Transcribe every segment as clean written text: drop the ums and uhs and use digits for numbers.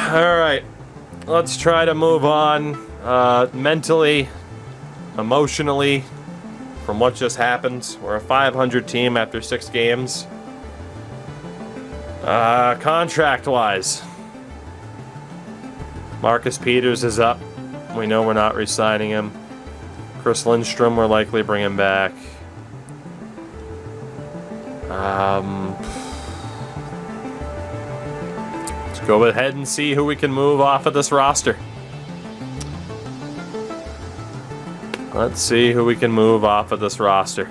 Alright, let's try to move on mentally, emotionally, from what just happened. We're a 500 team after 6 games. Contract-wise, Marcus Peters is up. We know we're not re-signing him. Chris Lindstrom we're likely bringing back. Let's go ahead and see who we can move off of this roster. Let's see who we can move off of this roster.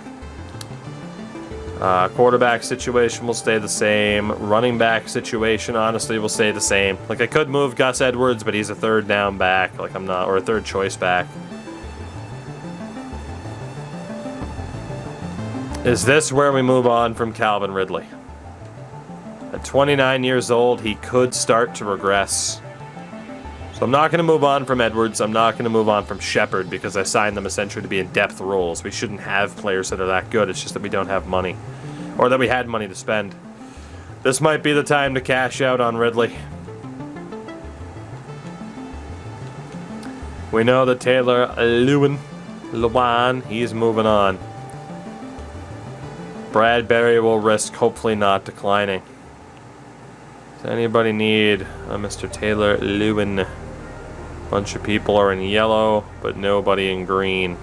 Quarterback situation will stay the same. Running back situation, honestly, will stay the same. Like, I could move Gus Edwards, but he's a third down back. Like, I'm not, or a third choice back. Is this where we move on from Calvin Ridley? At 29 years old, he could start to regress. So I'm not going to move on from Edwards. I'm not going to move on from Shepard because I signed them essentially to be in depth roles. We shouldn't have players that are that good. It's just that we don't have money. Or that we had money to spend. This might be the time to cash out on Ridley. We know that Taylor Lewan, he's moving on. Bradbury will risk hopefully not declining. Does anybody need a Mr. Taylor Lewan? Bunch of people are in yellow, but nobody in green.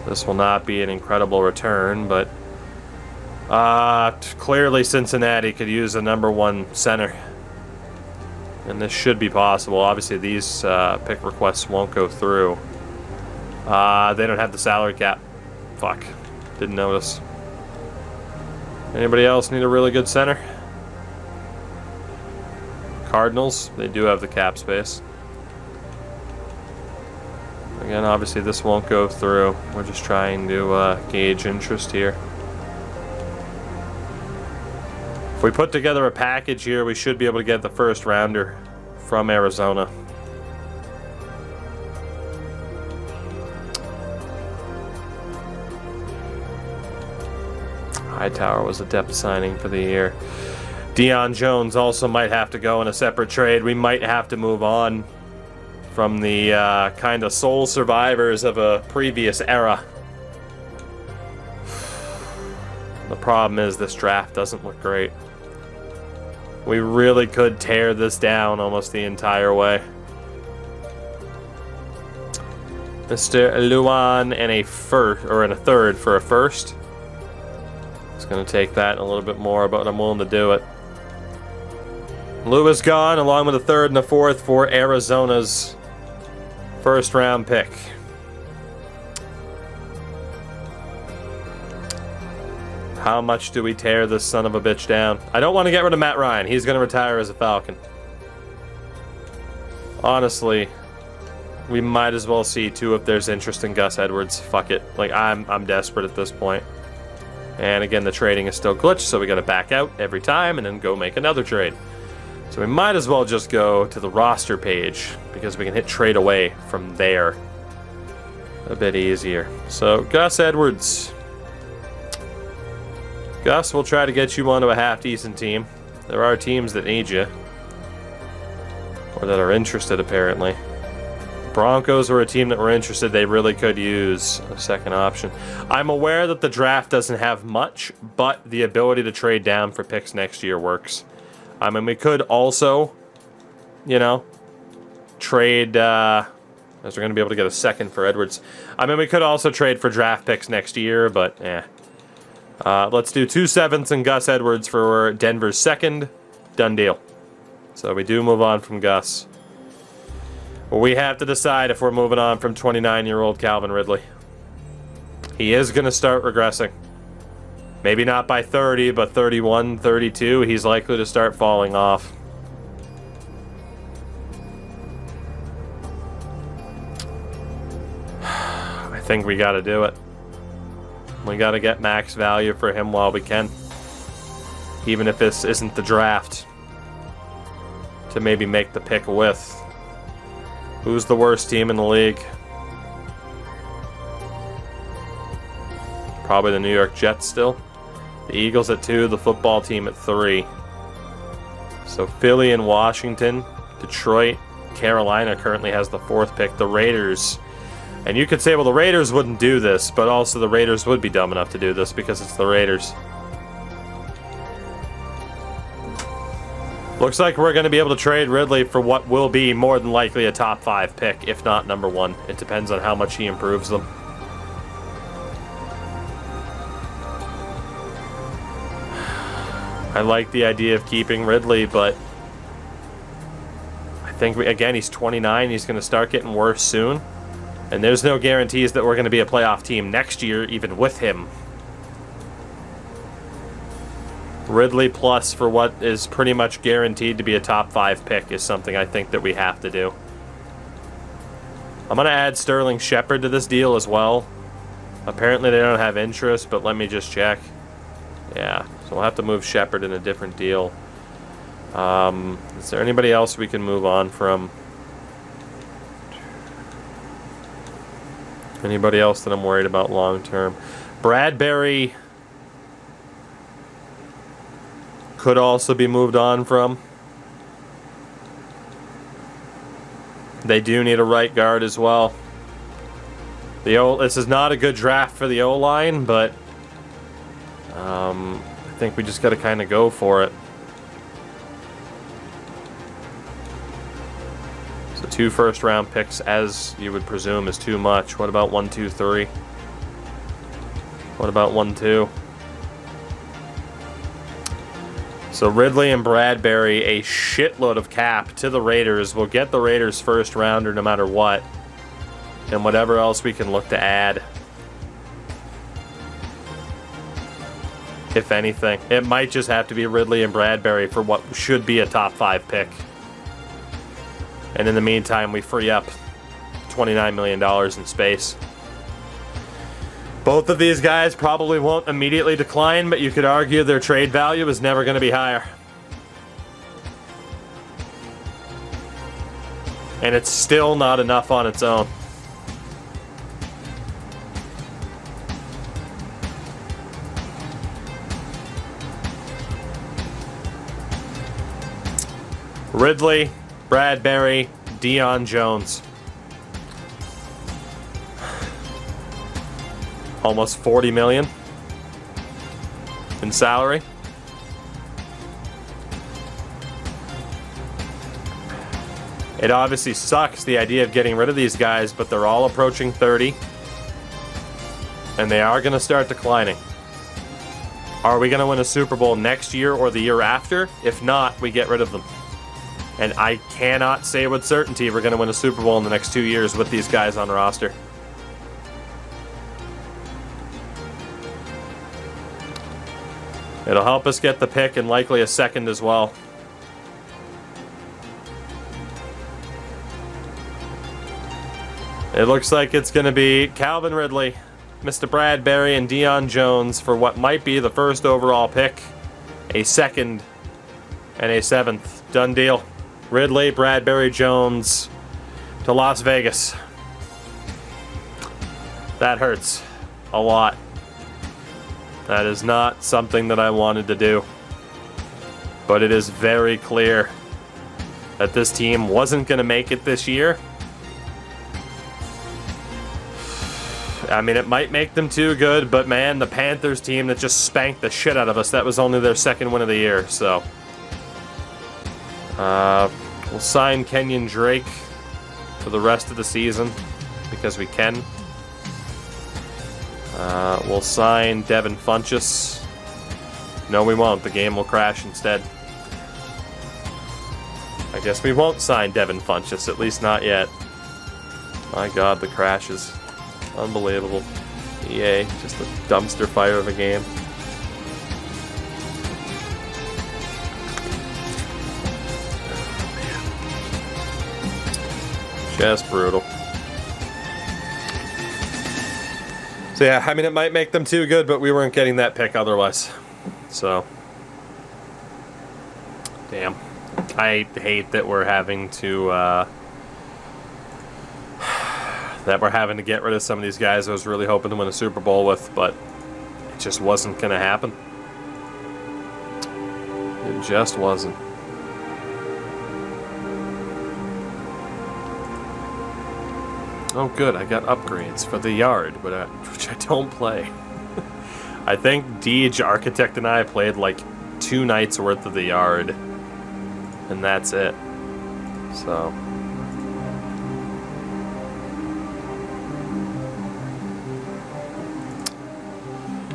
This will not be an incredible return, but clearly Cincinnati could use a #1 center. And this should be possible. Obviously, these pick requests won't go through. They don't have the salary cap. Fuck. Didn't notice. Anybody else need a really good center? Cardinals, they do have the cap space. Again, obviously this won't go through. We're just trying to gauge interest here. If we put together a package here, we should be able to get the first rounder from Arizona. Hightower was a depth signing for the year. Deion Jones also might have to go in a separate trade. We might have to move on from the kind of sole survivors of a previous era. The problem is this draft doesn't look great. We really could tear this down almost the entire way. Mr. Luan and a first, or in a third for a first. It's going to take that and a little bit more, but I'm willing to do it. Lewis gone, along with a third and a fourth for Arizona's first round pick. How much do we tear this son of a bitch down? I don't want to get rid of Matt Ryan. He's going to retire as a Falcon. Honestly, we might as well see too if there's interest in Gus Edwards. Fuck it. Like, I'm desperate at this point. And again, the trading is still glitched, so we got to back out every time and then go make another trade. So we might as well just go to the roster page because we can hit trade away from there a bit easier. So Gus Edwards. Gus, we'll try to get you onto a half-decent team. There are teams that need you. Or that are interested, apparently. Broncos were a team that were interested. They really could use a second option. I'm aware that the draft doesn't have much, but the ability to trade down for picks next year works. I mean, we could also, you know, trade, as we're going to be able to get a second for Edwards. I mean, we could also trade for draft picks next year, but let's do 2 7ths and Gus Edwards for Denver's second. Done deal. So we do move on from Gus. Well, we have to decide if we're moving on from 29-year-old Calvin Ridley. He is going to start regressing. Maybe not by 30, but 31, 32, he's likely to start falling off. I think we got to do it. We got to get max value for him while we can. Even if this isn't the draft. To maybe make the pick with. Who's the worst team in the league? Probably the New York Jets still. The Eagles at 2, the football team at 3. So Philly and Washington, Detroit, Carolina currently has the 4th pick. The Raiders, and you could say, well, the Raiders wouldn't do this, but also the Raiders would be dumb enough to do this because it's the Raiders. Looks like we're going to be able to trade Ridley for what will be more than likely a top 5 pick, if not number 1. It depends on how much he improves them. I like the idea of keeping Ridley, but I think, again, he's 29. He's going to start getting worse soon. And there's no guarantees that we're going to be a playoff team next year, even with him. Ridley plus for what is pretty much guaranteed to be a top 5 pick is something I think that we have to do. I'm going to add Sterling Shepard to this deal as well. Apparently they don't have interest, but let me just check. Yeah, so we'll have to move Shepard in a different deal. Is there anybody else we can move on from? Anybody else that I'm worried about long term? Bradbury could also be moved on from. They do need a right guard as well. This is not a good draft for the O-line, but I think we just got to kind of go for it. So 2 first-round picks, as you would presume, is too much. What about 1, 2, 3? What about 1, 2? So Ridley and Bradbury, a shitload of cap to the Raiders. We'll get the Raiders' first rounder no matter what. And whatever else we can look to add. If anything. It might just have to be Ridley and Bradbury for what should be a top 5 pick. And in the meantime, we free up $29 million in space. Both of these guys probably won't immediately decline, but you could argue their trade value is never going to be higher. And it's still not enough on its own. Ridley, Bradbury, Deion Jones. Almost $40 million in salary. It obviously sucks, the idea of getting rid of these guys, but they're all approaching 30. And they are going to start declining. Are we going to win a Super Bowl next year or the year after? If not, we get rid of them. And I cannot say with certainty we're going to win a Super Bowl in the next 2 years with these guys on the roster. It'll help us get the pick and likely a second as well. It looks like it's going to be Calvin Ridley, Mr. Bradbury, and Deion Jones for what might be the first overall pick, a second, and a 7th. Done deal. Ridley, Bradbury, Jones to Las Vegas. That hurts a lot. That is not something that I wanted to do. But it is very clear that this team wasn't going to make it this year. I mean, it might make them too good, but man, the Panthers team that just spanked the shit out of us, that was only their 2nd win of the year, so. We'll sign Kenyon Drake for the rest of the season because we can. We'll sign Devin Funchess. No, we won't. The game will crash instead. I guess we won't sign Devin Funchess, at least not yet. My God, the crashes. Unbelievable. EA, just a dumpster fire of a game. Just brutal. So yeah, I mean, it might make them too good, but we weren't getting that pick otherwise. So, damn. I hate that we're having to get rid of some of these guys I was really hoping to win a Super Bowl with, but it just wasn't going to happen. It just wasn't. Oh, good. I got upgrades for the yard, but which I don't play. I think Deej, Architect, and I played like 2 nights worth of the yard, and that's it. So.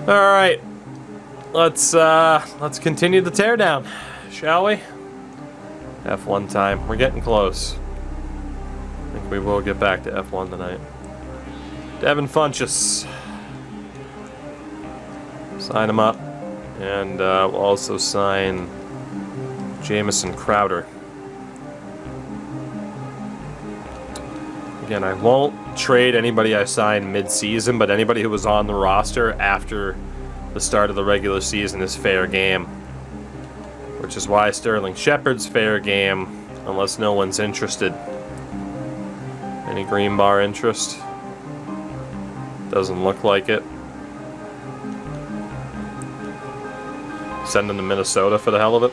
All right. Let's continue the teardown, shall we? F1 time. We're getting close. I think we will get back to F1 tonight. Devin Funchess. Sign him up. And we'll also sign Jamison Crowder. Again, I won't trade anybody I signed mid-season, but anybody who was on the roster after the start of the regular season is fair game. Which is why Sterling Shepard's fair game, unless no one's interested. Any green bar interest? Doesn't look like it. Send him to Minnesota for the hell of it.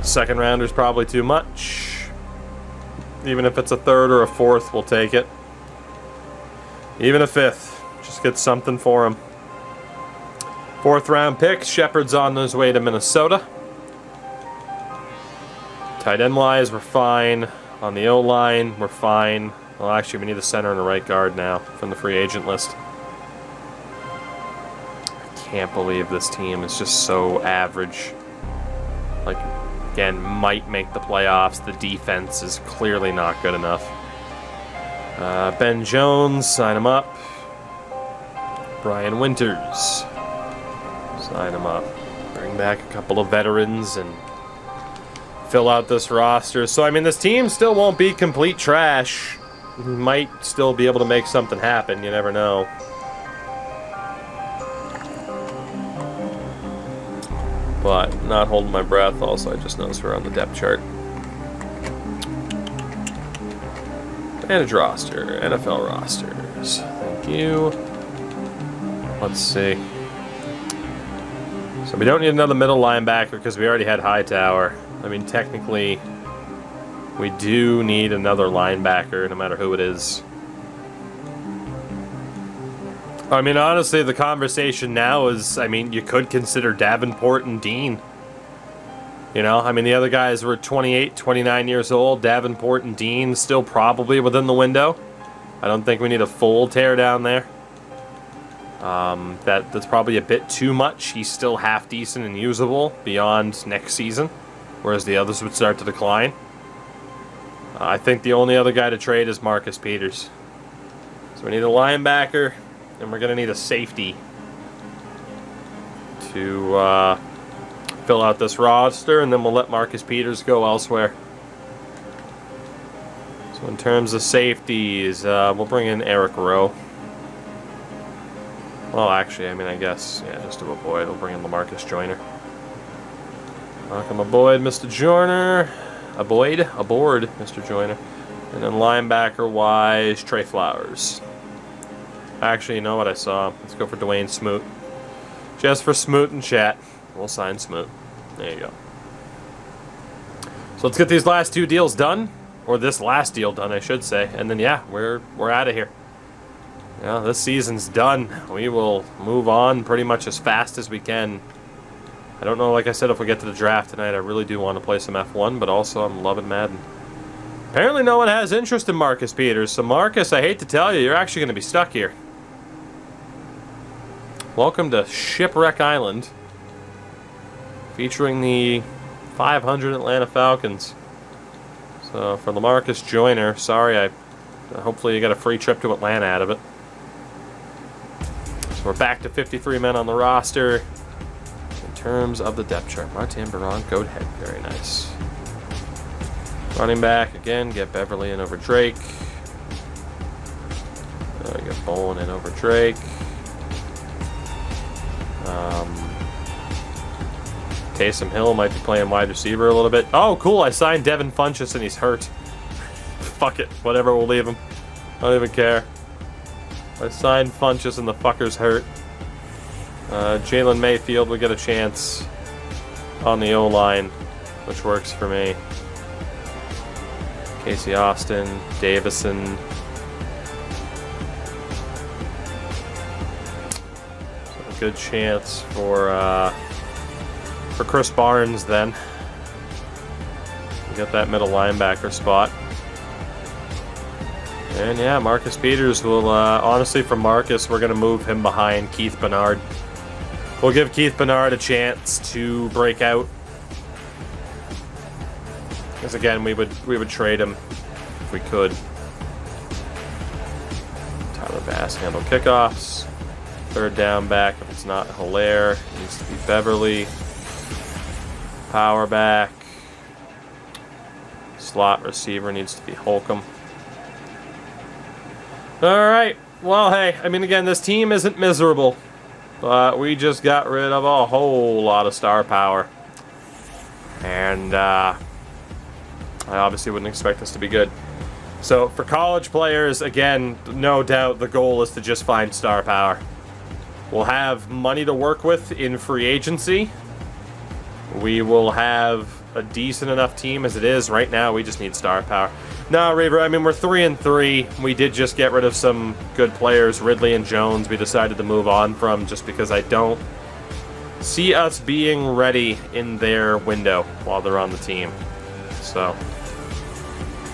Second rounder's probably too much. Even if it's a third or a fourth, we'll take it. Even a fifth. Just get something for him. 4th round pick. Shepard's on his way to Minnesota. Tight end wise, we're fine. On the O-line, we're fine. Well, actually, we need a center and a right guard now from the free agent list. I can't believe this team is just so average. Like, again, might make the playoffs. The defense is clearly not good enough. Ben Jones, sign him up. Brian Winters, sign him up. Bring back a couple of veterans and fill out this roster. So, I mean, this team still won't be complete trash. Might still be able to make something happen. You never know. But not holding my breath. Also, I just noticed we're on the depth chart. Manage roster. NFL rosters. Thank you. Let's see. So we don't need another middle linebacker because we already had Hightower. I mean, technically, we do need another linebacker, no matter who it is. I mean, honestly, the conversation now is, I mean, you could consider Davenport and Dean. You know, I mean, the other guys were 28, 29 years old. Davenport and Dean still probably within the window. I don't think we need a full tear down there. That's probably a bit too much. He's still half decent and usable beyond next season, whereas the others would start to decline. I think the only other guy to trade is Marcus Peters. So we need a linebacker, and we're going to need a safety to fill out this roster, and then we'll let Marcus Peters go elsewhere. So in terms of safeties, we'll bring in Eric Rowe. Well, actually, I mean, I guess, yeah, just to avoid, we'll bring in LaMarcus Joyner. Welcome aboard, Mr. Joyner. Aboard, Mr. Joyner. And then linebacker-wise, Trey Flowers. Actually, you know what I saw? Let's go for Dwayne Smoot. Just for Smoot and chat. We'll sign Smoot. There you go. So let's get these last 2 deals done. Or this last deal done, I should say. And then, yeah, we're out of here. Yeah, this season's done. We will move on pretty much as fast as we can. I don't know, like I said, if we get to the draft tonight, I really do want to play some F1, but also I'm loving Madden. Apparently no one has interest in Marcus Peters, so Marcus, I hate to tell you, you're actually going to be stuck here. Welcome to Shipwreck Island, featuring the 500 Atlanta Falcons. So for LaMarcus Joyner, sorry, hopefully you got a free trip to Atlanta out of it. So we're back to 53 men on the roster. In terms of the depth chart, Martin Baron, go ahead. Very nice. Running back, again, get Beverly in over Drake. Get Bowen in over Drake. Taysom Hill might be playing wide receiver a little bit. Oh, cool, I signed Devin Funchess and he's hurt. Fuck it, whatever, we'll leave him. I don't even care. I signed Funchess and the fucker's hurt. Jalen Mayfield will get a chance on the O-line, which works for me. Casey Austin, Davison, good chance for Chris Barnes then. Get that middle linebacker spot. And yeah, Marcus Peters will, honestly, for Marcus, we're going to move him behind Keith Bernard. We'll give Keith Bernard a chance to break out. Because again, we would trade him if we could. Tyler Bass handle kickoffs. Third down back, if it's not Hilaire, it needs to be Beverly. Power back. Slot receiver needs to be Holcomb. Alright, well, hey, I mean, again, this team isn't miserable, but we just got rid of a whole lot of star power. And I obviously wouldn't expect this to be good. So, for college players, again, no doubt the goal is to just find star power. We'll have money to work with in free agency. We will have a decent enough team as it is. Right now, we just need star power. No, Reaver, I mean, we're 3-3. We did just get rid of some good players. Ridley and Jones we decided to move on from just because I don't see us being ready in their window while they're on the team. So,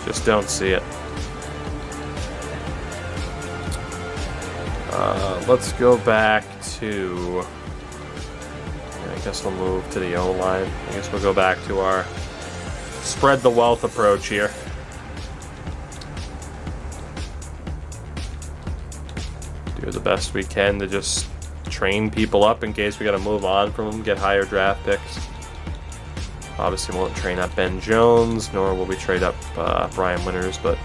just don't see it. Let's go back to... I guess we'll move to the O-line. I guess we'll go back to our spread the wealth approach here. Do the best we can to just train people up in case we got to move on from them, get higher draft picks. Obviously, we won't train up Ben Jones, nor will we trade up Brian Winters, but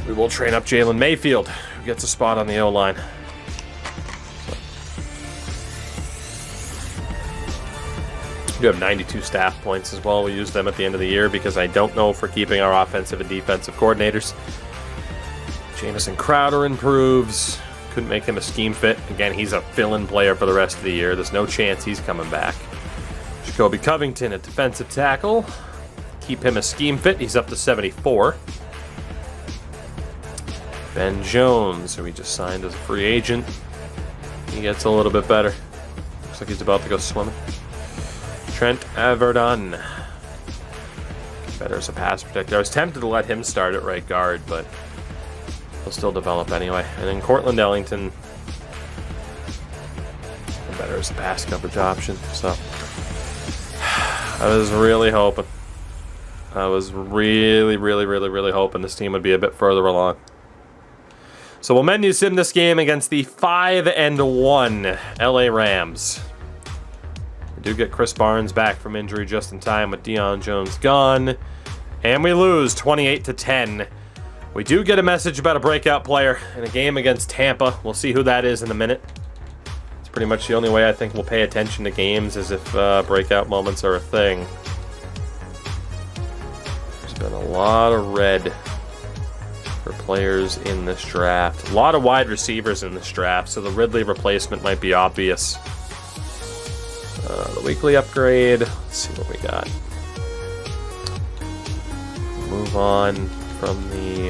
we will train up Jalen Mayfield, who gets a spot on the O-line. We have 92 staff points as well. We use them at the end of the year because I don't know if we're keeping our offensive and defensive coordinators. Jamison Crowder improves. Couldn't make him a scheme fit. Again, he's a fill-in player for the rest of the year. There's no chance he's coming back. Jacoby Covington at defensive tackle. Keep him a scheme fit. He's up to 74. Ben Jones, who we just signed as a free agent. He gets a little bit better. Looks like he's about to go swimming. Trent Everton. Better as a pass protector. I was tempted to let him start at right guard, but he'll still develop anyway. And then Cortland Ellington. Better as a pass coverage option. So I was really hoping. I was really hoping this team would be a bit further along. So we'll menu sim this game against the 5-1 LA Rams. We do get Chris Barnes back from injury just in time with Deion Jones gone. And we lose 28-10. We do get a message about a breakout player in a game against Tampa. We'll see who that is in a minute. It's pretty much the only way I think we'll pay attention to games is if breakout moments are a thing. There's been a lot of red for players in this draft. A lot of wide receivers in this draft, so the Ridley replacement might be obvious. The weekly upgrade, let's see what we got. Move on from the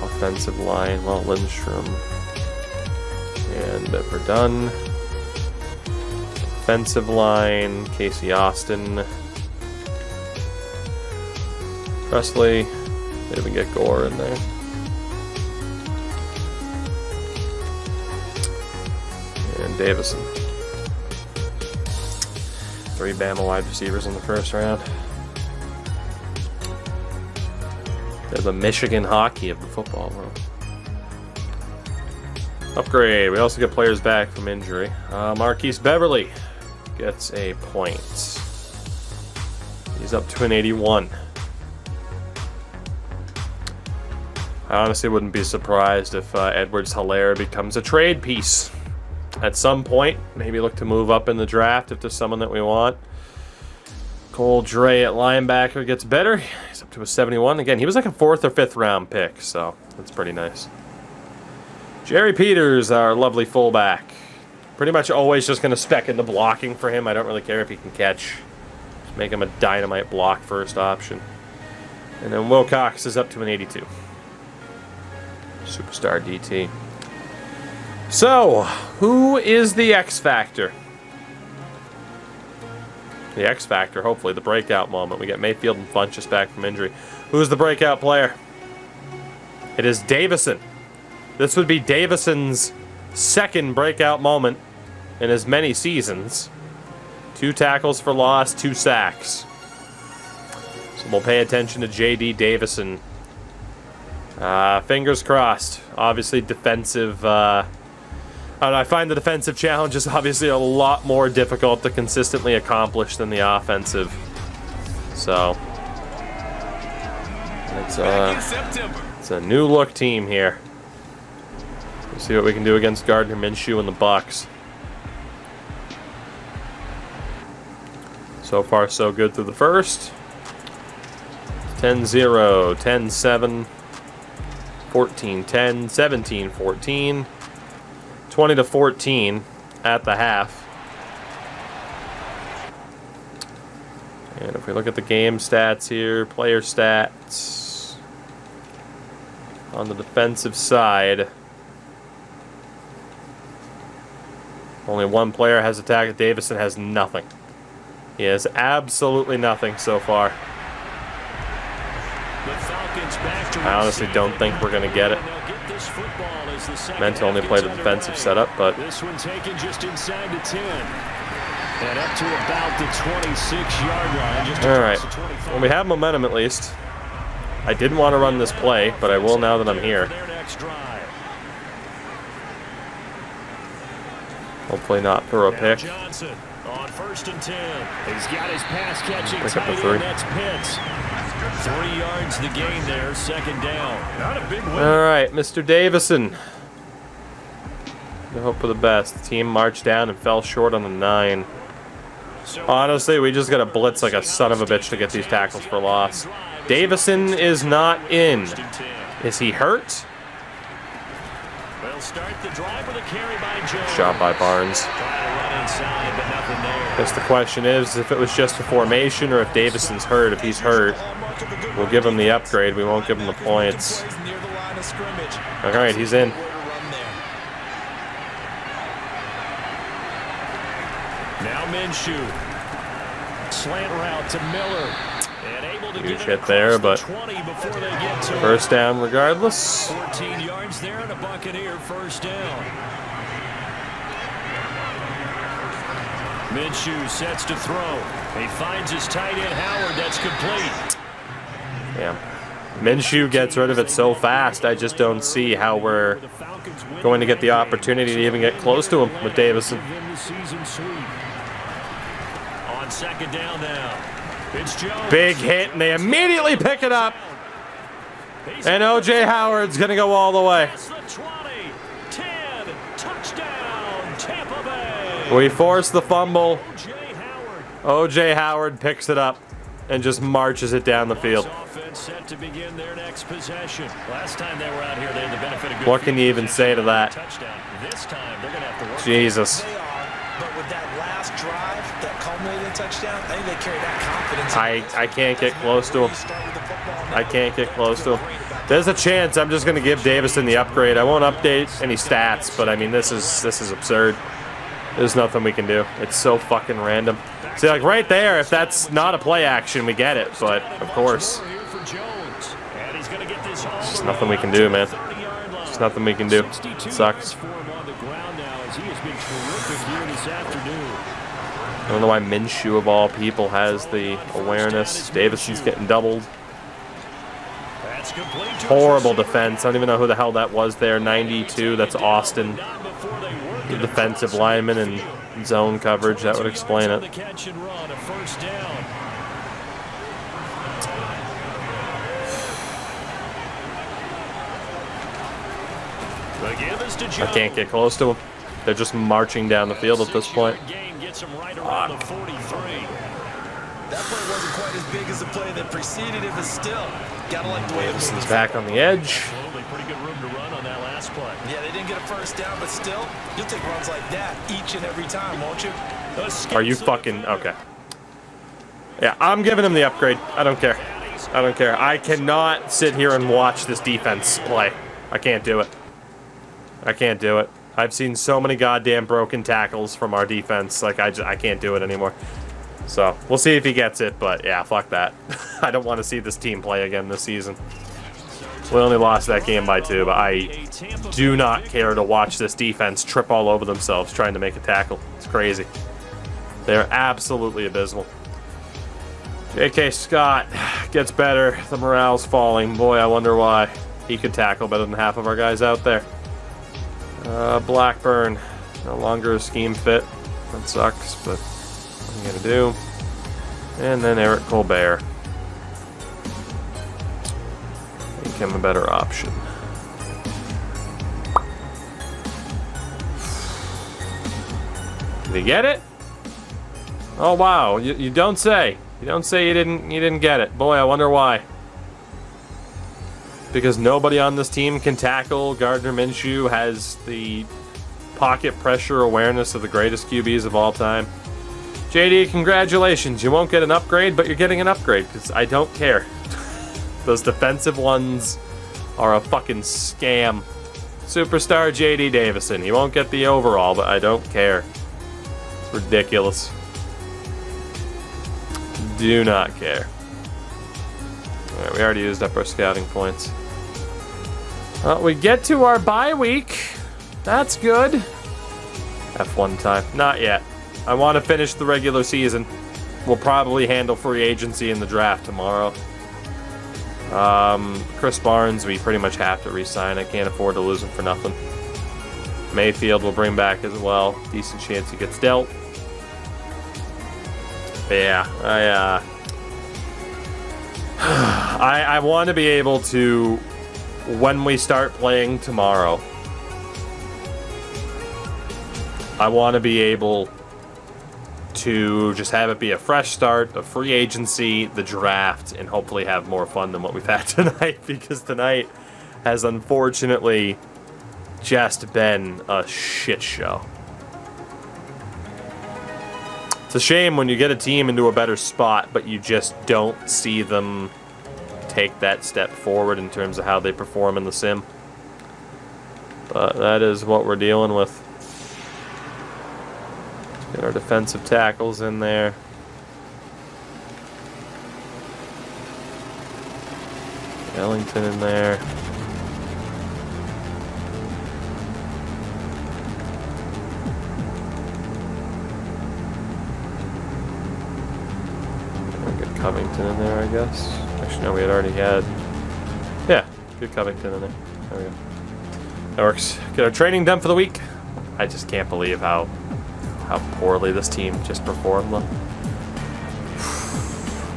offensive line. Well, Lindstrom and Verdun. Defensive line, Casey Austin. Presley. Didn't even get Gore in there. And Davison. 3 Bama wide receivers in the first round. They're the Michigan hockey of the football world. Upgrade. We also get players back from injury. Marquise Beverly gets a point. He's up to an 81. I honestly wouldn't be surprised if Edwards Hilaire becomes a trade piece. At some point, maybe look to move up in the draft if there's someone that we want. Cole Dre at linebacker gets better. He's up to a 71. Again, he was like a 4th or 5th round pick, so that's pretty nice. Jerry Peters, our lovely fullback. Pretty much always just going to spec into blocking for him. I don't really care if he can catch. Just make him a dynamite block first option. And then Will Cox is up to an 82. Superstar DT. So, who is the X Factor? The X Factor, hopefully, the breakout moment. We get Mayfield and Funchess back from injury. Who's the breakout player? It is Davison. This would be Davison's second breakout moment in as many seasons. 2 tackles for loss, 2 sacks. So we'll pay attention to J.D. Davison. Fingers crossed. Obviously, defensive... I find the defensive challenge is obviously a lot more difficult to consistently accomplish than the offensive. So, it's a new look team here. We'll see what we can do against Gardner Minshew and the Bucs. So far, so good through the first. 10-0, 10-7, 14-10, 17-14. 20-14 at the half. And if we look at the game stats here, player stats on the defensive side, only one player has attacked. Davison has nothing. He has absolutely nothing so far. I honestly don't think we're going to get it. Meant to only play the defensive setup, but this one taken just inside the 10 and up to about the 26-yard line. Just all right. Well, we have momentum at least. I didn't want to run this play, but I will now that I'm here. Hopefully not throw a pick. Johnson on 1st and 10. He's got his pass catching Pick up the tight 3. end. That's Pitts. 3 yards the gain there, 2nd down. Not a big win. All right, Mr. Davison. I hope for the best. The team marched down and fell short on the 9. Honestly, we just got to blitz like a son of a bitch to get these tackles for loss. Davison is not in. Is he hurt? Good job by Barnes. Guess the question is if it was just a formation or if Davison's hurt. If he's hurt, we'll give him the upgrade. We won't give him the points. All right, he's in. Now Minshew. Slant route to Miller. Huge hit there, but first down regardless. 14 yards there and a Buccaneer first down. Minshew sets to throw. He finds his tight end Howard. That's complete. Yeah. Minshew gets rid of it so fast, I just don't see how we're going to get the opportunity to even get close to him with Davison. On 2nd down now. It's Jones. Big hit, and they immediately pick it up. And O.J. Howard's going to go all the way. 10, touchdown, Tampa Bay. We force the fumble. O.J. Howard picks it up and just marches it down the field. Set to begin their next possession. Last time they were out here, they had the benefit of good. What can you even say to that? This time they're going to have to work. Jesus. But with that last drive that culminated in touchdown, I think they carry that confidence. I can't get close to him. I can't get close to him. There's a chance I'm just going to give Davison the upgrade. I won't update any stats, but I mean this is absurd. There's nothing we can do. It's so fucking random. See, like right there, if that's not a play action, we get it. But of course, there's nothing we can do, man. There's nothing we can do. It sucks. I don't know why Minshew, of all people, has the awareness. Davison's getting doubled. Horrible defense. I don't even know who the hell that was there. 92. That's Austin. The defensive lineman and zone coverage. That would explain it. I can't get close to them. They're just marching down the field at this point. That play wasn't quite as big as the play that preceded it, but still, gotta like the way Davison's back on the edge. Pretty good room to run on that last play. Yeah, they didn't get a first down, but still, you'll take runs like that each and every time, won't you? Are you fucking okay? Yeah, I'm giving him the upgrade. I don't care. I don't care. I cannot sit here and watch this defense play. I can't do it. I can't do it. I've seen so many goddamn broken tackles from our defense. Like, I can't do it anymore. So, we'll see if he gets it, but yeah, fuck that. I don't want to see this team play again this season. We only lost that game by 2, but I do not care to watch this defense trip all over themselves trying to make a tackle. It's crazy. They're absolutely abysmal. J.K. Scott gets better. The morale's falling. Boy, I wonder why. He could tackle better than half of our guys out there. Blackburn, no longer a scheme fit. That sucks, but what are you going to do? And then Eric Colbert. Make him a better option. Did he get it? Oh wow, you don't say. You don't say you didn't get it. Boy, I wonder why. Because nobody on this team can tackle. Gardner Minshew has the pocket pressure awareness of the greatest QBs of all time. JD, congratulations. You won't get an upgrade, but you're getting an upgrade because I don't care. Those defensive ones are a fucking scam. Superstar JD Davison. He won't get the overall, but I don't care. It's ridiculous. Do not care. Alright, we already used up our scouting points. Well, we get to our bye week. That's good. F1 time. Not yet. I want to finish the regular season. We'll probably handle free agency in the draft tomorrow. Chris Barnes, we pretty much have to re-sign. I can't afford to lose him for nothing. Mayfield will bring back as well. Decent chance he gets dealt. But yeah, I want to be able to, when we start playing tomorrow, I want to be able to just have it be a fresh start, a free agency, the draft, and hopefully have more fun than what we've had tonight, because tonight has unfortunately just been a shit show. It's a shame when you get a team into a better spot, but you just don't see them take that step forward in terms of how they perform in the sim. But that is what we're dealing with. Get our defensive tackles in there. Ellington in there. Get Covington in there, I guess. Actually, no, we had already had. Yeah, get Covington in there. There we go. That works. Get our training done for the week. I just can't believe how poorly this team just performed, though.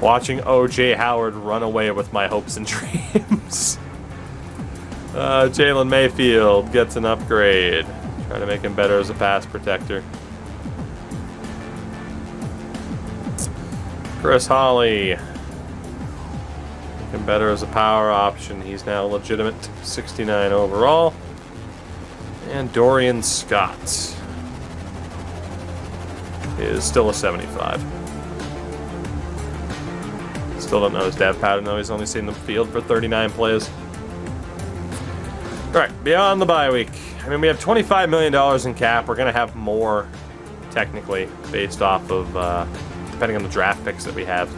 Watching O.J. Howard run away with my hopes and dreams. Jalen Mayfield gets an upgrade. Try to make him better as a pass protector. Chris Holly. Make him better as a power option. He's now legitimate 69 overall. And Dorian Scott is still a 75. Still don't know his depth pattern, though. He's only seen the field for 39 plays. Alright, beyond the bye week. I mean, we have $25 million in cap. We're going to have more, technically, based off of, depending on the draft picks that we have.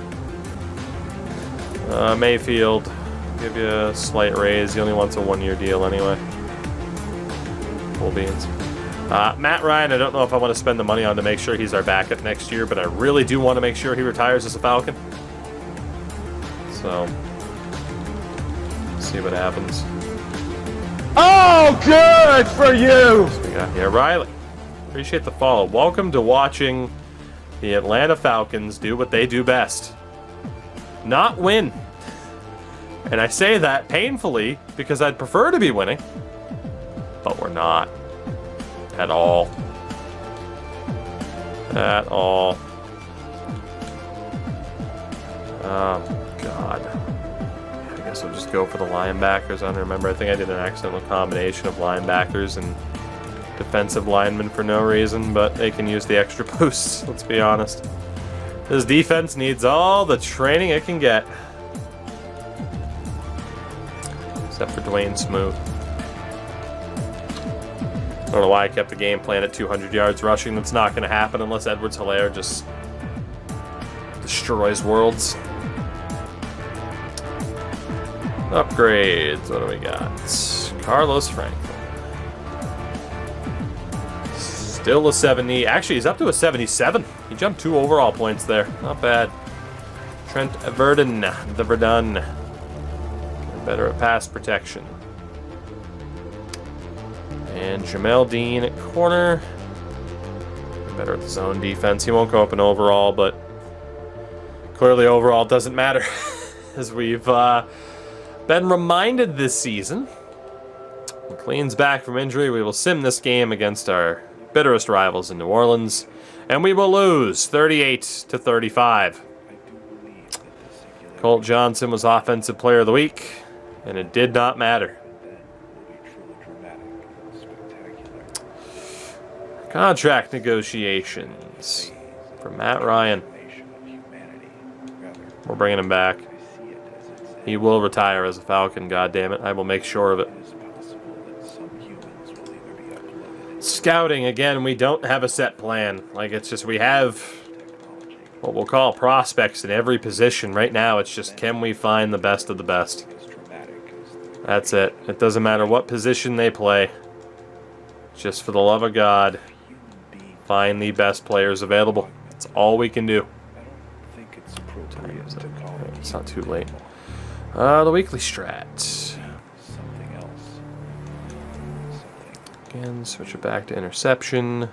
Mayfield, give you a slight raise. He only wants a one-year deal anyway. Cool beans. Matt Ryan, I don't know if I want to spend the money on to make sure he's our backup next year, but I really do want to make sure he retires as a Falcon. So, see what happens. Oh, good for you! So we got here Riley. Appreciate the follow. Welcome to watching the Atlanta Falcons do what they do best. Not win. And I say that painfully because I'd prefer to be winning. But we're not. At all. At all. God. I guess I'll just go for the linebackers. I don't remember. I think I did an accidental combination of linebackers and defensive linemen for no reason, but they can use the extra boosts, let's be honest. This defense needs all the training it can get. Except for Dwayne Smoot. I don't know why I kept the game plan at 200 yards rushing. That's not going to happen unless Edwards-Helaire just destroys worlds. Upgrades. What do we got? Carlos Franklin. Still a 70. Actually, he's up to a 77. He jumped 2 overall points there. Not bad. Trent Verdon, the Verdun. Better at pass protection. And Jamel Dean at corner. Better at the zone defense. He won't go up in overall, but clearly overall doesn't matter. As we've been reminded this season. McLean's back from injury. We will sim this game against our bitterest rivals in New Orleans. And we will lose 38-35. Colt Johnson was Offensive Player of the Week, and it did not matter. Contract negotiations for Matt Ryan. We're bringing him back. He will retire as a Falcon, goddammit. I will make sure of it. Scouting, again, we don't have a set plan. Like, it's just we have what we'll call prospects in every position. Right now, it's just can we find the best of the best? That's it. It doesn't matter what position they play. Just for the love of God, find the best players available. That's all we can do. It's not too late. The weekly strat. Again, switch it back to interception.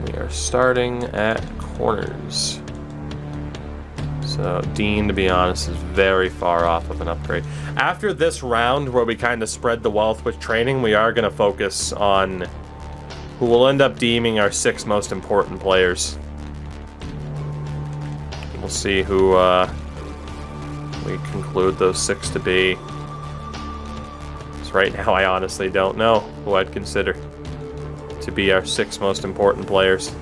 We are starting at corners. So Dean, to be honest, is very far off of an upgrade. After this round, where we kind of spread the wealth with training, we are going to focus on who will end up deeming our 6 most important players. We'll see who we conclude those 6 to be. So right now, I honestly don't know who I'd consider to be our 6 most important players.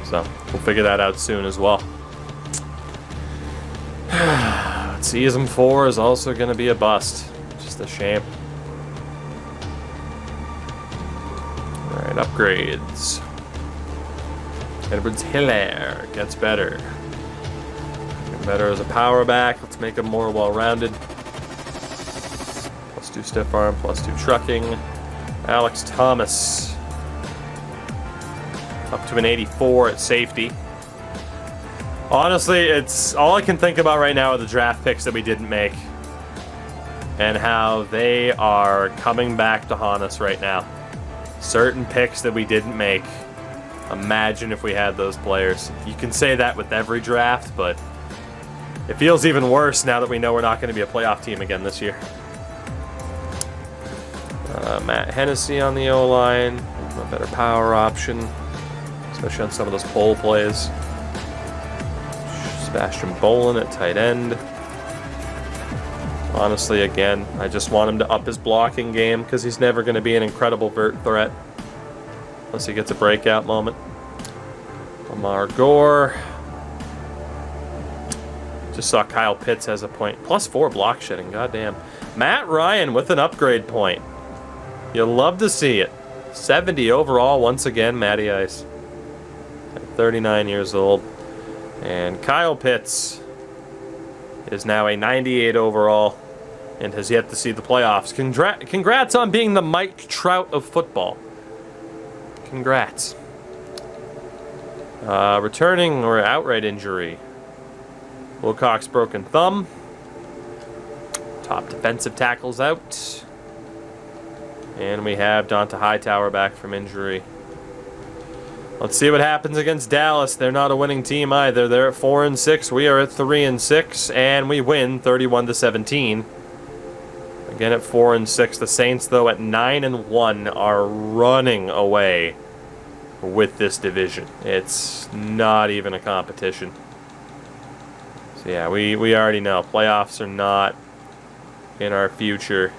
So we'll figure that out soon as well. Season 4 is also going to be a bust. Just a shame. Alright, upgrades. Edwards-Helaire gets better. Better as a power back. Let's make him more well-rounded. +2 stiff arm, +2 trucking. Alex Thomas. Up to an 84 at safety. Honestly, it's all I can think about right now are the draft picks that we didn't make. And how they are coming back to haunt us right now. Certain picks that we didn't make. Imagine if we had those players. You can say that with every draft, but it feels even worse now that we know we're not going to be a playoff team again this year. Matt Hennessy on the O-line. A better power option, especially on some of those pole plays. Sebastian Bolin at tight end. Honestly, again, I just want him to up his blocking game because he's never going to be an incredible vert threat unless he gets a breakout moment. Lamar Gore. Just saw Kyle Pitts has a point. +4 block shedding, goddamn. Matt Ryan with an upgrade point. You'll love to see it. 70 overall once again, Matty Ice. At 39 years old. And Kyle Pitts is now a 98 overall and has yet to see the playoffs. Congrats on being the Mike Trout of football. Congrats. Returning or outright injury. Wilcox broken thumb. Top defensive tackles out. And we have Donta Hightower back from injury. Let's see what happens against Dallas. They're not a winning team either. They're at 4-6. We are at 3-6, and we win 31-17. Again at 4-6. The Saints, though, at 9-1, are running away with this division. It's not even a competition. So yeah, we already know playoffs are not in our future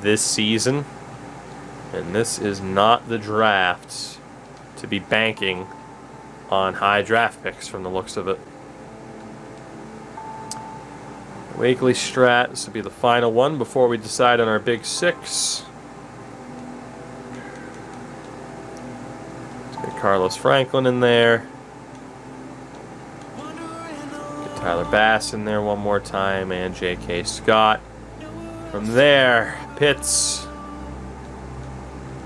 this season, and this is not the draft to be banking on high draft picks from the looks of it. Weekly strat, this will be the final one before we decide on our big 6. Carlos Franklin in there. Get Tyler Bass in there one more time, and J.K. Scott. From there, Pitts,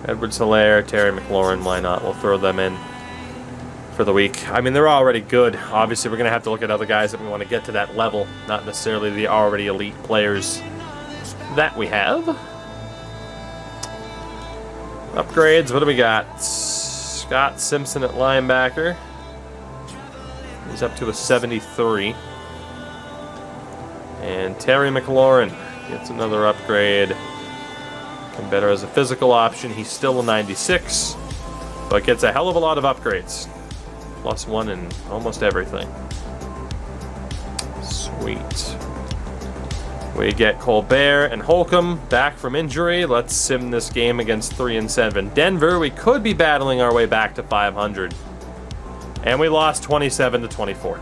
Edwards-Helaire, Terry McLaurin, why not? We'll throw them in for the week. I mean, they're already good. Obviously, we're going to have to look at other guys that we want to get to that level, not necessarily the already elite players that we have. Upgrades, what do we got? Scott Simpson at linebacker. He's up to a 73. And Terry McLaurin gets another upgrade. And better as a physical option. He's still a 96, but gets a hell of a lot of upgrades. +1 in almost everything. Sweet. We get Colbert and Holcomb back from injury. Let's sim this game against 3-7 Denver. We could be battling our way back to 500. And we lost 27-24.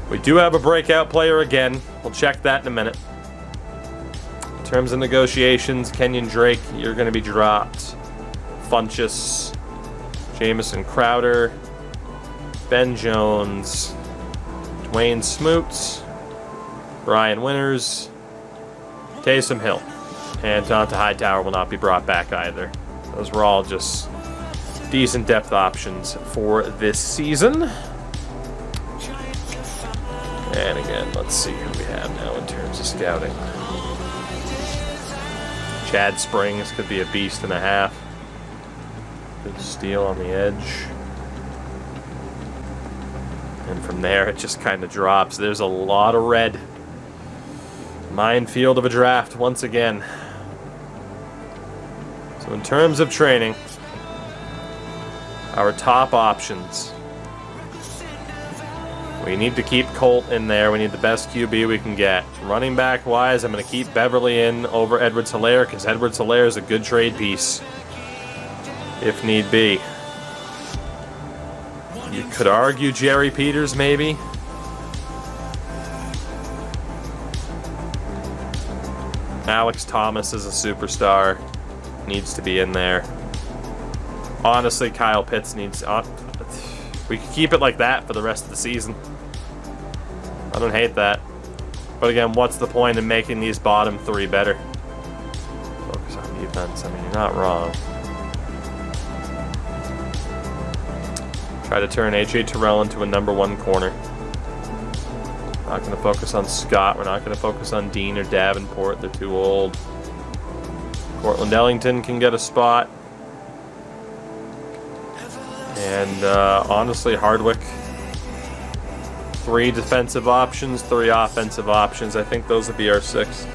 We do have a breakout player again. We'll check that in a minute. In terms of negotiations, Kenyon Drake, you're going to be dropped. Funchess, Jamison Crowder, Ben Jones, Dwayne Smoots, Brian Winters, Taysom Hill, and Donta Hightower will not be brought back either. Those were all just decent depth options for this season. And again, let's see who we have now in terms of scouting. Chad Springs could be a beast and a half. Good steal on the edge. And from there, it just kind of drops. There's a lot of red. Minefield of a draft once again. So in terms of training, our top options. We need to keep Colt in there. We need the best QB we can get. Running back wise, I'm going to keep Beverly in over Edwards-Helaire because Edwards-Helaire is a good trade piece if need be. You could argue Jerry Peters maybe. Alex Thomas is a superstar. Needs to be in there. Honestly, Kyle Pitts needs... we could keep it like that for the rest of the season. I don't hate that. But again, what's the point in making these bottom three better? Focus on defense. I mean, you're not wrong. Try to turn A.J. Terrell into a #1 corner. Not going to focus on Scott. We're not going to focus on Dean or Davenport. They're too old. Cortland Ellington can get a spot. And honestly, Hardwick. 3 defensive options, 3 offensive options. I think those will be our 6.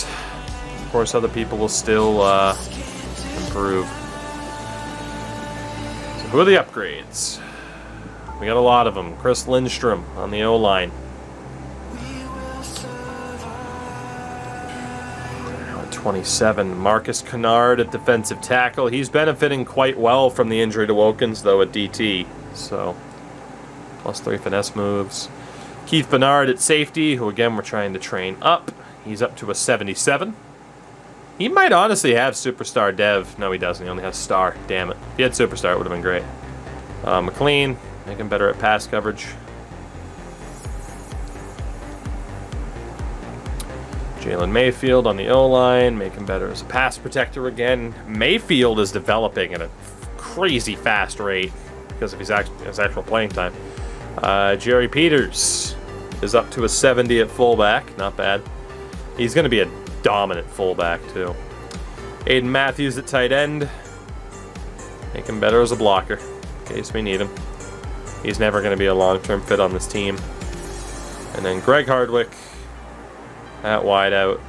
Of course, other people will still improve. So who are the upgrades? We got a lot of them. Chris Lindstrom on the O-line. 27. Marcus Kennard at defensive tackle. He's benefiting quite well from the injury to Wilkins, though, at DT. So, +3 finesse moves. Keith Bernard at safety, who, again, we're trying to train up. He's up to a 77. He might honestly have superstar dev. No, he doesn't. He only has star. Damn it. If he had superstar, it would have been great. McLean, make him better at pass coverage. Jalen Mayfield on the O-line, make him better as a pass protector again. Mayfield is developing at a crazy fast rate because of his actual playing time. Jerry Peters is up to a 70 at fullback. Not bad. He's going to be a dominant fullback, too. Aiden Matthews at tight end. Make him better as a blocker in case we need him. He's never going to be a long-term fit on this team. And then Greg Hardwick at wideout.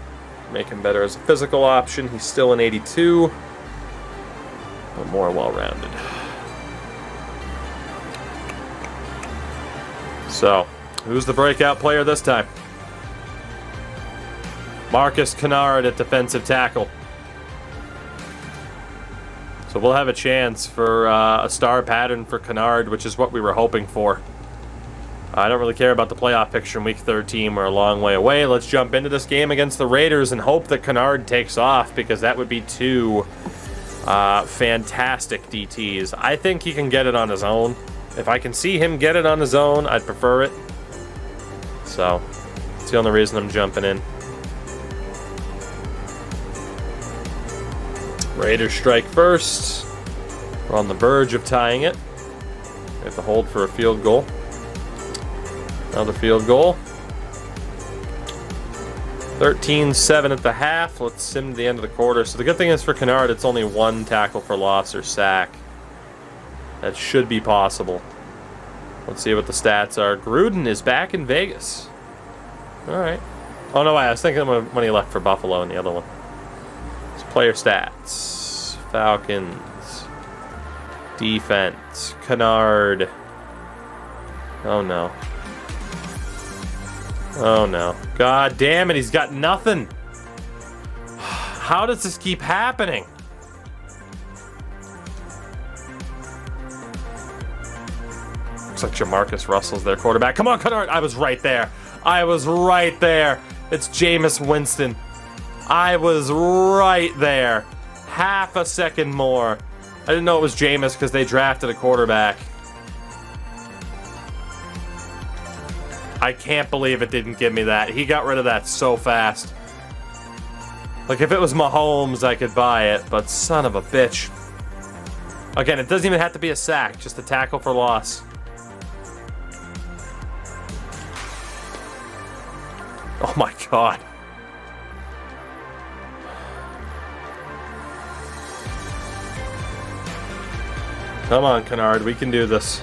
Make him better as a physical option. He's still an 82, but more well-rounded. So, who's the breakout player this time? Marcus Kennard at defensive tackle. So we'll have a chance for a star pattern for Kennard, which is what we were hoping for. I don't really care about the playoff picture in Week 13. We're a long way away. Let's jump into this game against the Raiders and hope that Kennard takes off, because that would be 2 fantastic DTs. I think he can get it on his own. If I can see him get it on his own, I'd prefer it. So, that's the only reason I'm jumping in. Raiders strike first. We're on the verge of tying it. We have to hold for a field goal. Another field goal. 13-7 at the half. Let's sim to the end of the quarter. So the good thing is for Kennard, it's only 1 tackle for loss or sack. That should be possible. Let's see what the stats are. Gruden is back in Vegas. All right. Oh, no, I was thinking when he left for Buffalo in the other one. It's player stats. Falcons. Defense. Kennard. Oh, no. Oh, no. God damn it, he's got nothing. How does this keep happening? Looks like Jamarcus Russell's their quarterback. Come on, Kennard. I was right there. I was right there. It's Jameis Winston. I was right there. Half a second more. I didn't know it was Jameis because they drafted a quarterback. I can't believe it didn't give me that. He got rid of that so fast. Like, if it was Mahomes, I could buy it, but son of a bitch. Again, it doesn't even have to be a sack, just a tackle for loss. Oh my God. Come on, Kennard, we can do this.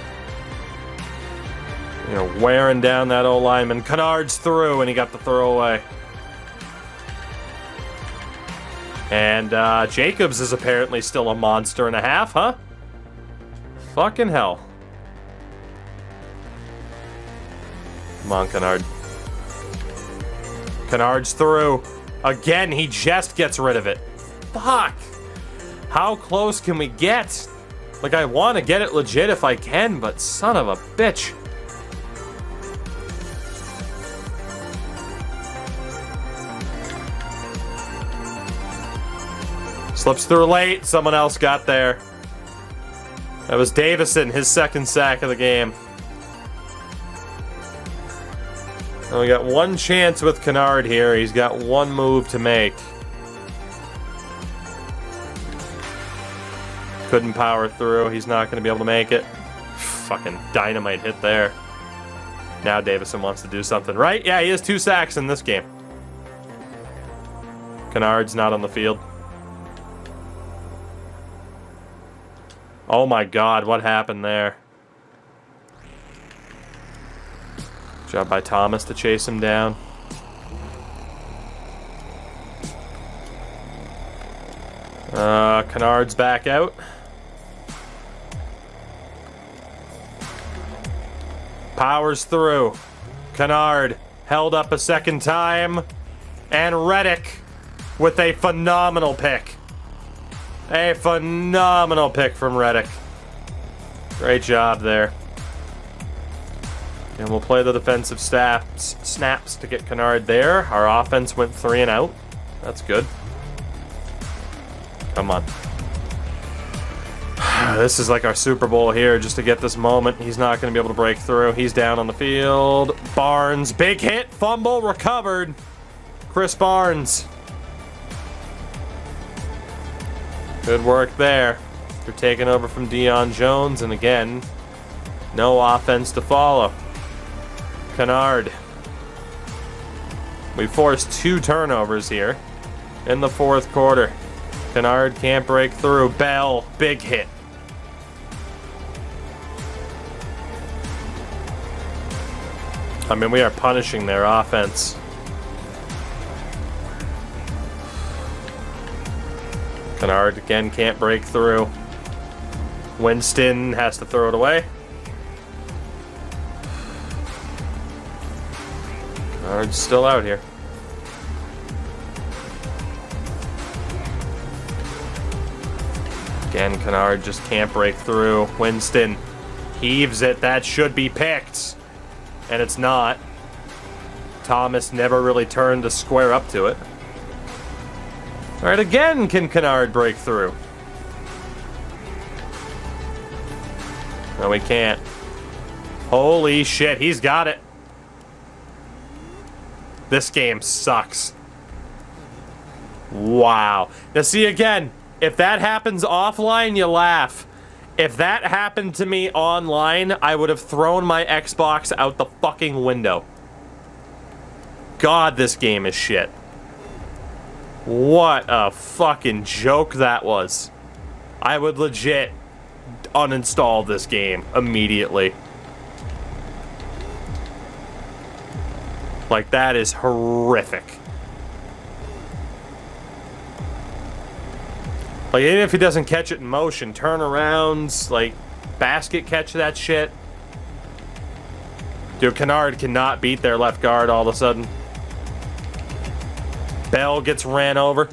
You know, wearing down that old lineman. Kennard's through, and he got the throwaway. And Jacobs is apparently still a monster and a half, huh? Fucking hell. Come on, Kennard. Kennard's through. Again, he just gets rid of it. Fuck. How close can we get? Like, I want to get it legit if I can, but son of a bitch. Slips through late. Someone else got there. That was Davison, his second sack of the game. And we got one chance with Kennard here. He's got one move to make. Couldn't power through. He's not going to be able to make it. Fucking dynamite hit there. Now Davison wants to do something, right? Yeah, he has 2 sacks in this game. Kennard's not on the field. Oh my God, what happened there? Job by Thomas to chase him down. Kennard's back out. Powers through. Kennard held up a second time. And Reddick with a phenomenal pick. A phenomenal pick from Reddick. Great job there. And we'll play the defensive snaps to get Kennard there. Our offense went 3 and out. That's good. Come on. This is like our Super Bowl here, just to get this moment. He's not going to be able to break through. He's down on the field. Barnes, big hit, fumble, recovered. Chris Barnes. Good work there. They're taking over from Deion Jones, and again, no offense to follow. Kennard. We forced 2 turnovers here in the 4th quarter. Kennard can't break through. Bell, big hit. I mean, we are punishing their offense. Kennard again can't break through. Winston has to throw it away. Kennard's still out here. Again, Kennard just can't break through. Winston heaves it. That should be picked. and it's not. Thomas never really turned to square up to it. All right, again, can Kennard break through? No, we can't. Holy shit, he's got it. This game sucks. Wow. Now see, again, if that happens offline, you laugh. If that happened to me online, I would have thrown my Xbox out the fucking window. God, this game is shit. What a fucking joke that was. I would legit uninstall this game immediately. Like, that is horrific. Like, even if he doesn't catch it in motion, turnarounds, like, basket catch that shit. Dude, Kennard cannot beat their left guard all of a sudden. Bell gets ran over.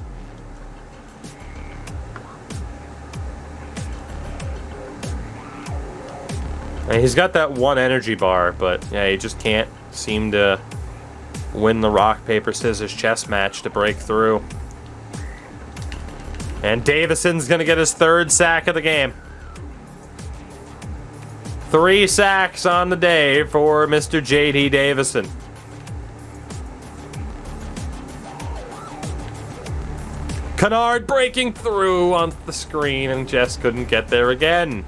And he's got that one energy bar, but yeah, he just can't seem to win the rock, paper, scissors chess match to break through. And Davison's going to get his 3rd sack of the game. 3 sacks on the day for Mr. J.D. Davison. Kennard breaking through on the screen and just couldn't get there again.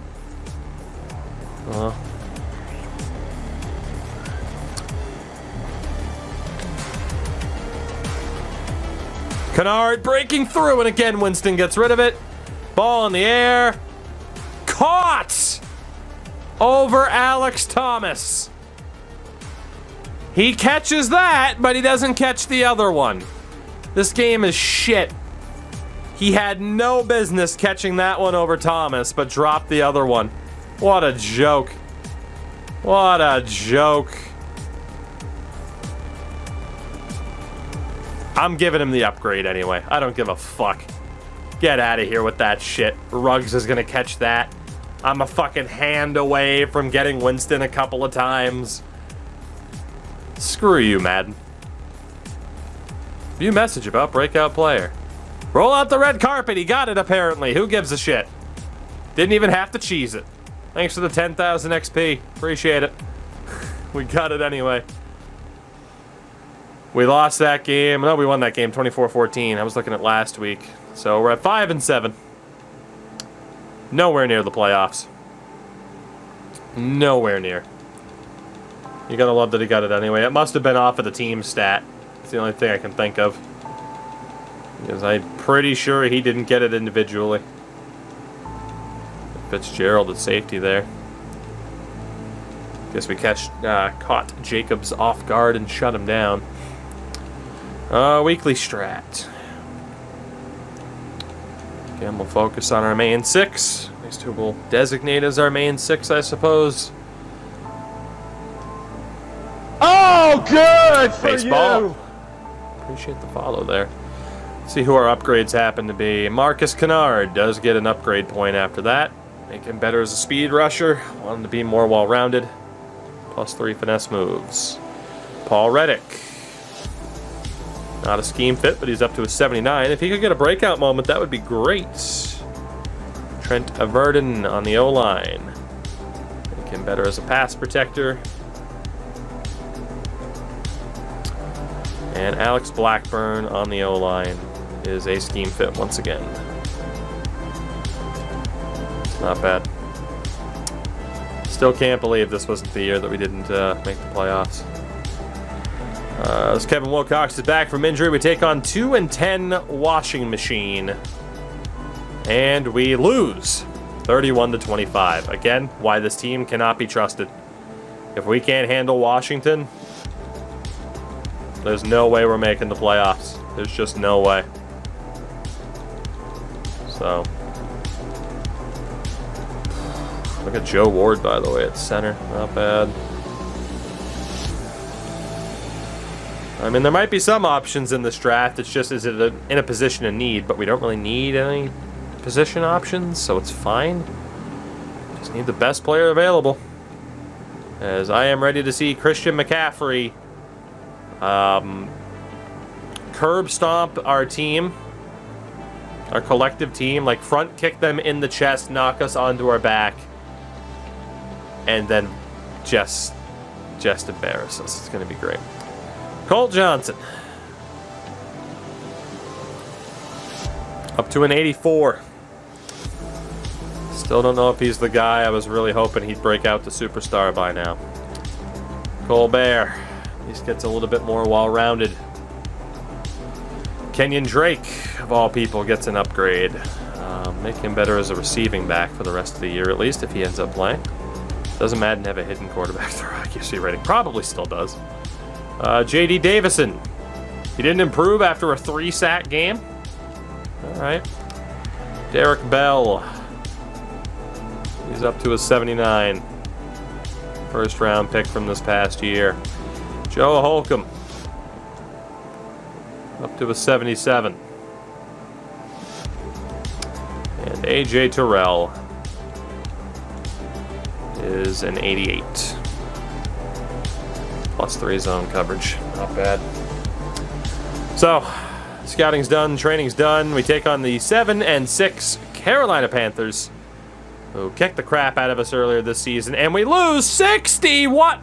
Kennard breaking through, and again Winston gets rid of it. Ball in the air. Caught! Over Alex Thomas. He catches that, but he doesn't catch the other one. This game is shit. He had no business catching that one over Thomas, but dropped the other one. What a joke. What a joke. I'm giving him the upgrade anyway. I don't give a fuck. Get out of here with that shit. Ruggs is gonna catch that. I'm a fucking hand away from getting Winston a couple of times. Screw you, Madden. View message about breakout player. Roll out the red carpet. He got it, apparently. Who gives a shit? Didn't even have to cheese it. Thanks for the 10,000 XP. Appreciate it. We got it anyway. We lost that game. No, we won that game 24-14. I was looking at last week. So we're at 5-7. Nowhere near the playoffs. Nowhere near. You gotta love that he got it anyway. It must have been off of the team stat. It's the only thing I can think of. Because I'm pretty sure he didn't get it individually. Fitzgerald at safety there. Guess we caught Jacobs off guard and shut him down. Weekly strat. Again, we'll focus on our main 6. These two will designate as our main 6, I suppose. Oh, good for Baseball. you. Appreciate the follow there. See who our upgrades happen to be. Marcus Kennard does get an upgrade point after that. Make him better as a speed rusher. Want him to be more well-rounded. +3 finesse moves. Paul Reddick. Not a scheme fit, but he's up to a 79. If he could get a breakout moment, that would be great. Trent Averden on the O-line. Make him better as a pass protector. And Alex Blackburn on the O-line is a scheme fit once again. Not bad. Still can't believe this wasn't the year that we didn't make the playoffs. As Kevin Wilcox is back from injury, we take on 2-10 Washing Machine. And we lose 31-25. Again, why this team cannot be trusted. If we can't handle Washington, there's no way we're making the playoffs. There's just no way. So, look at Joe Ward, by the way, at center. Not bad. I mean, there might be some options in this draft. It's just, is it in a position of need? But we don't really need any position options, so it's fine. Just need the best player available. as I am ready to see Christian McCaffrey curb stomp our team, our collective team, like front kick them in the chest, knock us onto our back, and then just embarrass us. It's going to be great. Colt Johnson. Up to an 84. Still don't know if he's the guy. I was really hoping he'd break out the superstar by now. Colbert. At least gets a little bit more well-rounded. Kenyon Drake, of all people, gets an upgrade. Make him better as a receiving back for the rest of the year, at least, if he ends up playing. Doesn't Madden have a hidden quarterback throw accuracy rating? Probably still does. J.D. Davison. He didn't improve after a 3-sack game. All right. Derek Bell. He's up to a 79. First round pick from this past year. Joe Holcomb. Up to a 77. And A.J. Terrell is an 88. +3 zone coverage. Not bad. So, scouting's done, training's done. We take on the 7-6 Carolina Panthers, who kicked the crap out of us earlier this season, and we lose 60. What?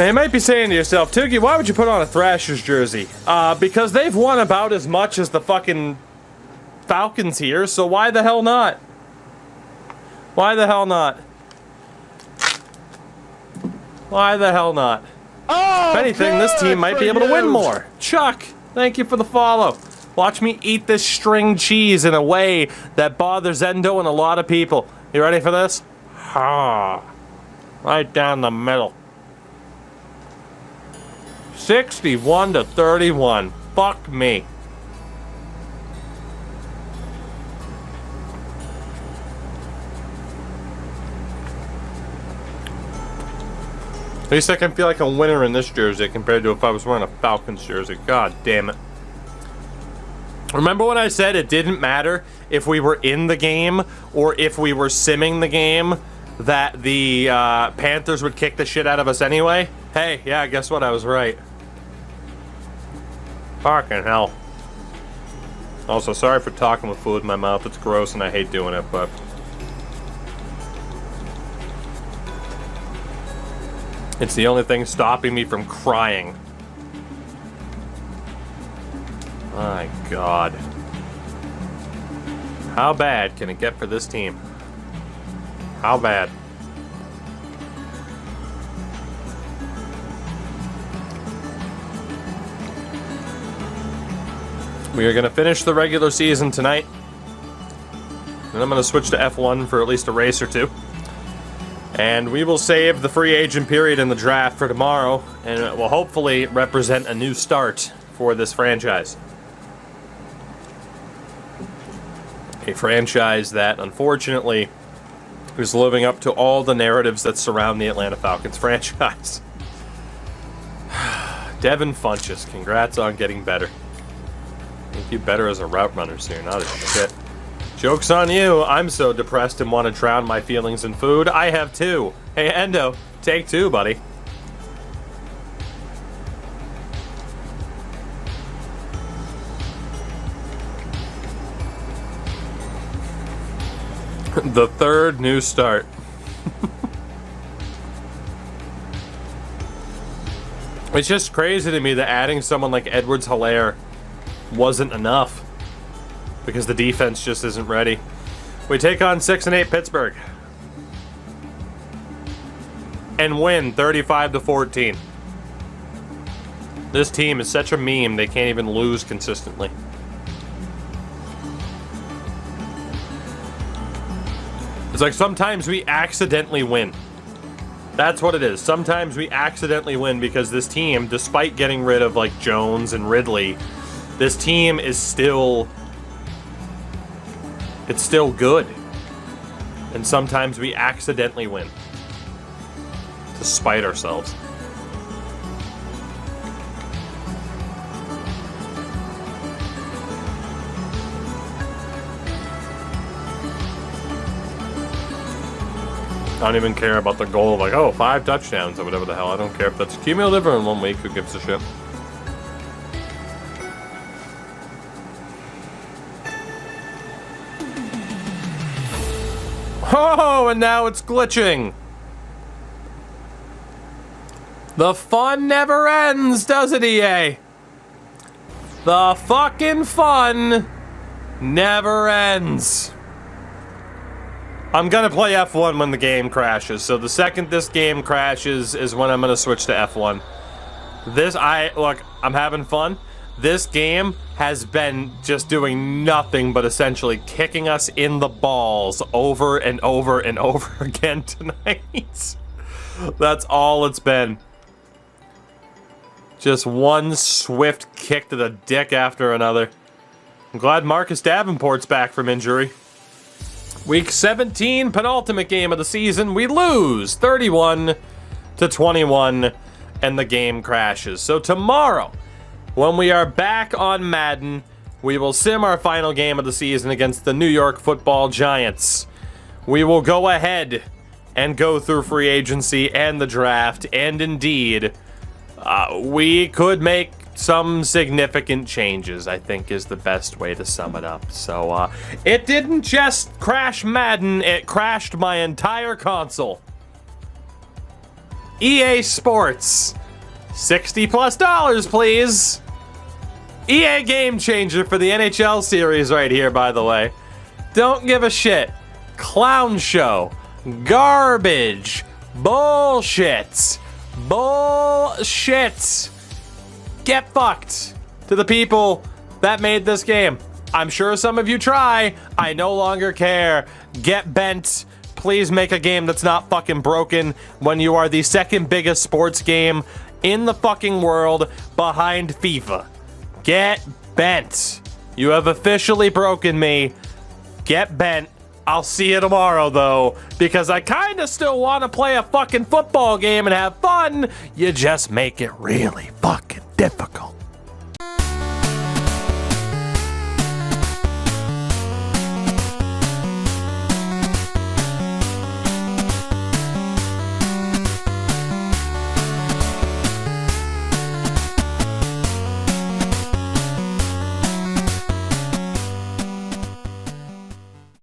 Now, you might be saying to yourself, Tookie, why would you put on a Thrashers jersey? Because they've won about as much as the fucking Falcons here, so why the hell not? Why the hell not? Why the hell not? Oh, if anything, this team might be able to win more. Chuck, thank you for the follow. Watch me eat this string cheese in a way that bothers Endo and a lot of people. You ready for this? Ha. Right down the middle. 61-31. Fuck me. At least I can feel like a winner in this jersey compared to if I was wearing a Falcons jersey. God damn it. Remember when I said it didn't matter if we were in the game or if we were simming the game, that the Panthers would kick the shit out of us anyway? Hey, yeah, guess what? I was right. Fucking hell. Also, sorry for talking with food in my mouth. It's gross and I hate doing it, but... it's the only thing stopping me from crying. My God. How bad can it get for this team? How bad? We are going to finish the regular season tonight. And I'm going to switch to F1 for at least a race or two. And we will save the free agent period in the draft for tomorrow. And it will hopefully represent a new start for this franchise. A franchise that, unfortunately, is living up to all the narratives that surround the Atlanta Falcons franchise. Devin Funchess, congrats on getting better. Make you better as a route runner soon, not as shit. Joke's on you. I'm so depressed and want to drown my feelings in food. I have two. Hey, Endo, take two, buddy. The third new start. It's just crazy to me that adding someone like Edwards-Helaire wasn't enough. Because the defense just isn't ready. We take on 6-8 Pittsburgh. And win 35-14. This team is such a meme, they can't even lose consistently. It's like sometimes we accidentally win. That's what it is. Sometimes we accidentally win because this team, despite getting rid of like Jones and Ridley, this team is still... it's still good. And sometimes we accidentally win. To spite ourselves. I don't even care about the goal of like, oh, 5 touchdowns or whatever the hell. I don't care if that's cumulative or in 1 week. Who gives a shit? Oh, and now it's glitching. The fun never ends, does it, EA? The fucking fun never ends. I'm gonna play F1 when the game crashes. So the second this game crashes is when I'm gonna switch to F1. Look, I'm having fun. This game has been just doing nothing but essentially kicking us in the balls over and over and over again tonight. That's all it's been. Just one swift kick to the dick after another. I'm glad Marcus Davenport's back from injury. Week 17, penultimate game of the season. We lose 31-21, and the game crashes. So tomorrow, when we are back on Madden, we will sim our final game of the season against the New York Football Giants. We will go ahead and go through free agency and the draft, and indeed, we could make some significant changes, I think is the best way to sum it up. So, it didn't just crash Madden, it crashed my entire console. EA Sports. $60+ please. EA Game Changer for the NHL series right here, by the way. Don't give a shit. Clown show. Garbage. Bullshit. Bullshit. Get fucked to the people that made this game. I'm sure some of you try. I no longer care. Get bent. Please make a game that's not fucking broken when you are the second biggest sports game in the fucking world behind FIFA. Get bent. You have officially broken me. Get bent. I'll see you tomorrow, though, because I kind of still want to play a fucking football game and have fun. You just make it really fucking difficult.